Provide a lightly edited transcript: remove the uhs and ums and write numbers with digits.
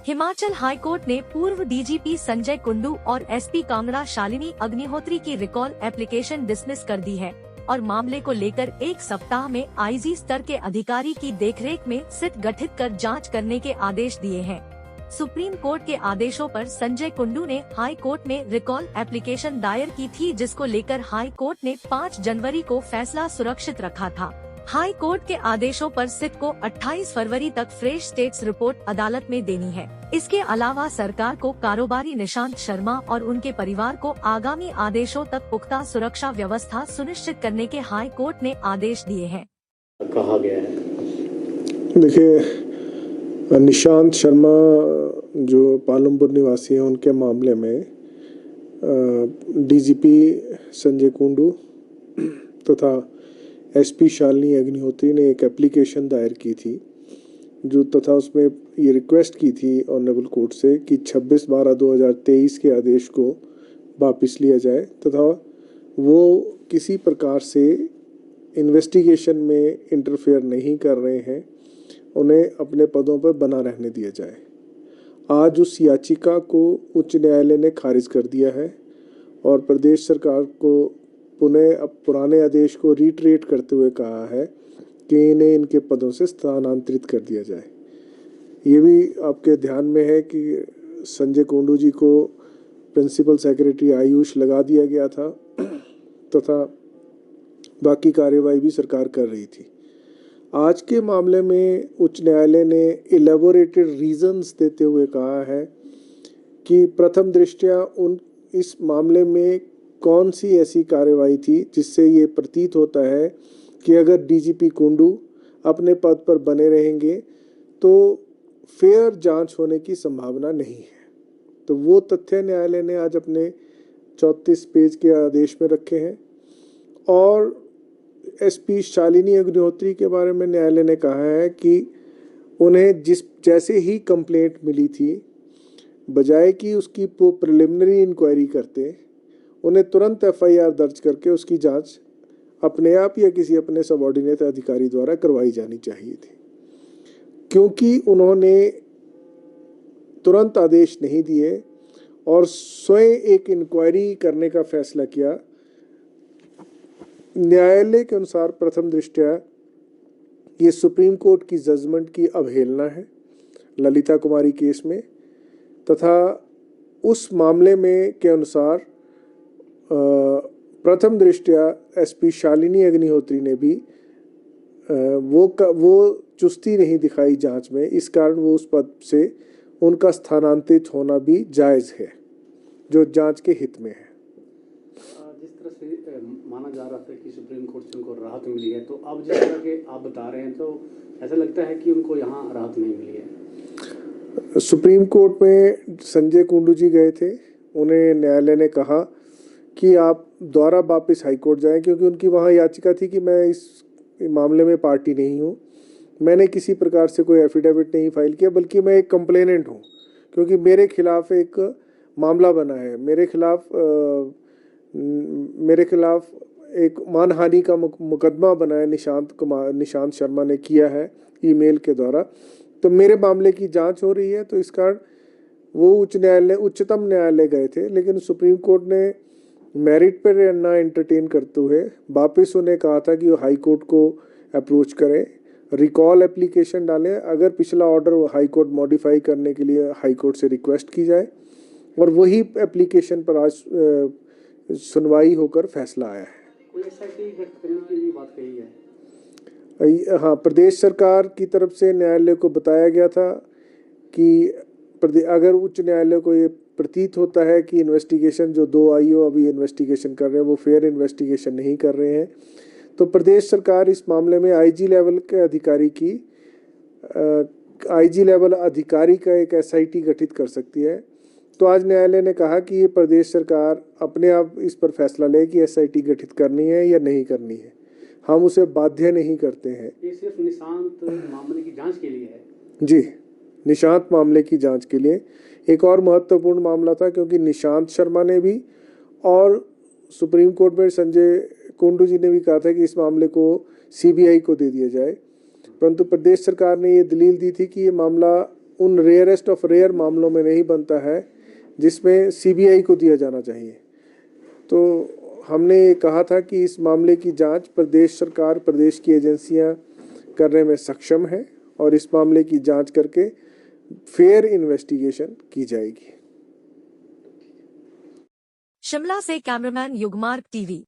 Himachal high court ने पूर्व DGP Sanjay Kundu और एसपी कांगड़ा शालिनी अग्निहोत्री की रिकॉल एप्लीकेशन डिसमिस कर दी है और मामले को लेकर 1 सप्ताह में आईजी स्तर के अधिकारी की देखरेख में सिट गठित कर जांच करने के आदेश दिए हैं। सुप्रीम कोर्ट के आदेशों पर संजय कुंडू ने हाई कोर्ट में रिकॉल एप्लीकेशन दायर की थी, जिसको लेकर हाई कोर्ट ने 5 जनवरी को फैसला सुरक्षित रखा था। हाई कोर्ट के आदेशों पर सिट को 28 फरवरी तक फ्रेश स्टेट्स रिपोर्ट अदालत में देनी है। इसके अलावा सरकार को कारोबारी निशांत शर्मा और उनके परिवार को आगामी आदेशों तक पुख्ता सुरक्षा व्यवस्था सुनिश्चित करने के हाई कोर्ट ने आदेश दिए हैं। कहा गया है, देखिए, निशांत शर्मा जो पालमपुर निवासी हैं, उनके मामले में डीजीपी संजय कुंडू तथा एसपी शालिनी अग्निहोत्री ने एक एप्लीकेशन दायर की थी जो तथा उसमें ये रिक्वेस्ट की थी ऑनरेबल कोर्ट से कि 26/12/2023 के आदेश को वापस लिया जाए तथा वो किसी प्रकार से इन्वेस्टिगेशन में इंटरफेयर नहीं कर रहे हैं, उन्हें अपने पदों पर बना रहने दिया जाए। आज उस याचिका को उच्च न्यायालय ने खारिज कर दिया है और प्रदेश सरकार को पुनः अब पुराने आदेश को रीट्रेट करते हुए कहा है कि इन्हें इनके पदों से स्थानांतरित कर दिया जाए। ये भी आपके ध्यान में है कि संजय कुंडू जी को प्रिंसिपल सेक्रेटरी आयुष लगा दिया गया था तथा बाकी कार्यवाही भी सरकार कर रही थी। आज के मामले में उच्च न्यायालय ने इलेबोरेटेड रीजंस देते हुए कहा है कि प्रथम दृष्टया इस मामले में कौन सी ऐसी कार्यवाही थी जिससे ये प्रतीत होता है कि अगर डीजीपी कुंडू अपने पद पर बने रहेंगे तो फेयर जांच होने की संभावना नहीं है। तो वो तथ्य न्यायालय ने आज अपने 34 पेज के आदेश में रखे हैं। और एसपी शालिनी अग्निहोत्री के बारे में न्यायालय ने कहा है कि उन्हें जैसे ही कंप्लेंट मिली थी, बजाय कि उसकी प्रिलिमिनरी इंक्वायरी करते, उन्हें तुरंत एफआईआर दर्ज करके उसकी जांच अपने आप या किसी अपने सबऑर्डिनेट अधिकारी द्वारा करवाई जानी चाहिए थी। क्योंकि उन्होंने तुरंत आदेश नहीं दिए और स्वयं एक इंक्वायरी करने का फैसला किया, न्यायालय के अनुसार प्रथम दृष्टया ये सुप्रीम कोर्ट की जजमेंट की अवहेलना है ललिता कुमारी केस में तथा उस मामले में के अनुसार प्रथम दृष्टया एसपी शालिनी अग्निहोत्री ने भी वो चुस्ती नहीं दिखाई जांच में, इस कारण वो उस पद से उनका स्थानांतरित होना भी जायज़ है जो जांच के हित में है। जिस तरह से माना जा रहा था कि सुप्रीम कोर्ट से उनको राहत मिली है, तो अब जिस तरह के आप बता रहे हैं तो ऐसा लगता है कि उनको यहाँ राहत नहीं मिली है। सुप्रीम कोर्ट में संजय कुंडू जी गए थे, उन्हें न्यायालय ने कहा कि आप दोबारा वापस हाईकोर्ट जाएं, क्योंकि उनकी वहाँ याचिका थी कि मैं इस मामले में पार्टी नहीं हूँ, मैंने किसी प्रकार से कोई एफिडेविट नहीं फाइल किया, बल्कि मैं एक कंप्लेनेंट हूँ क्योंकि मेरे खिलाफ एक मामला बना है, मेरे खिलाफ एक मानहानि का मुकदमा बना है, निशांत शर्मा ने किया है ईमेल के द्वारा, तो मेरे मामले की जांच हो रही है। तो इस कारण वो उच्चतम न्यायालय गए थे, लेकिन सुप्रीम कोर्ट ने मेरिट पर ना एंटरटेन करते हुए वापस उन्हें कहा था कि वो हाई कोर्ट को अप्रोच करें, रिकॉल एप्लीकेशन डालें, अगर पिछला ऑर्डर हाई कोर्ट मॉडिफाई करने के लिए हाई कोर्ट से रिक्वेस्ट की जाए, और वही एप्लीकेशन पर आज सुनवाई होकर फैसला आया है। कोई एसआईटी गठित करने की भी बात कही है? हाँ, प्रदेश सरकार की तरफ से न्यायालय को बताया गया था कि अगर उच्च न्यायालय को ये प्रतीत होता है कि इन्वेस्टिगेशन जो 2 आईओ अभी इन्वेस्टिगेशन कर रहे हैं वो फेयर इन्वेस्टिगेशन नहीं कर रहे हैं, तो प्रदेश सरकार इस मामले में आईजी लेवल अधिकारी का एक एसआईटी गठित कर सकती है। तो आज न्यायालय ने कहा कि ये प्रदेश सरकार अपने आप इस पर फैसला ले कि एसआईटी गठित करनी है या नहीं करनी है, हम उसे बाध्य नहीं करते हैं। ये सिर्फ निशांत मामले की जांच के लिए है? जी, निशांत मामले की जांच के लिए। एक और महत्वपूर्ण मामला था, क्योंकि निशांत शर्मा ने भी और सुप्रीम कोर्ट में संजय कुंडू जी ने भी कहा था कि इस मामले को सीबीआई को दे दिया जाए, परंतु प्रदेश सरकार ने ये दलील दी थी कि ये मामला उन रेयरेस्ट ऑफ रेयर मामलों में नहीं बनता है जिसमें सीबीआई को दिया जाना चाहिए। तो हमने ये कहा था कि इस मामले की जांच प्रदेश सरकार, प्रदेश की एजेंसियां करने में सक्षम है और इस मामले की जांच करके फेयर इन्वेस्टिगेशन की जाएगी। शिमला से कैमरामैन युगमार्ग टीवी।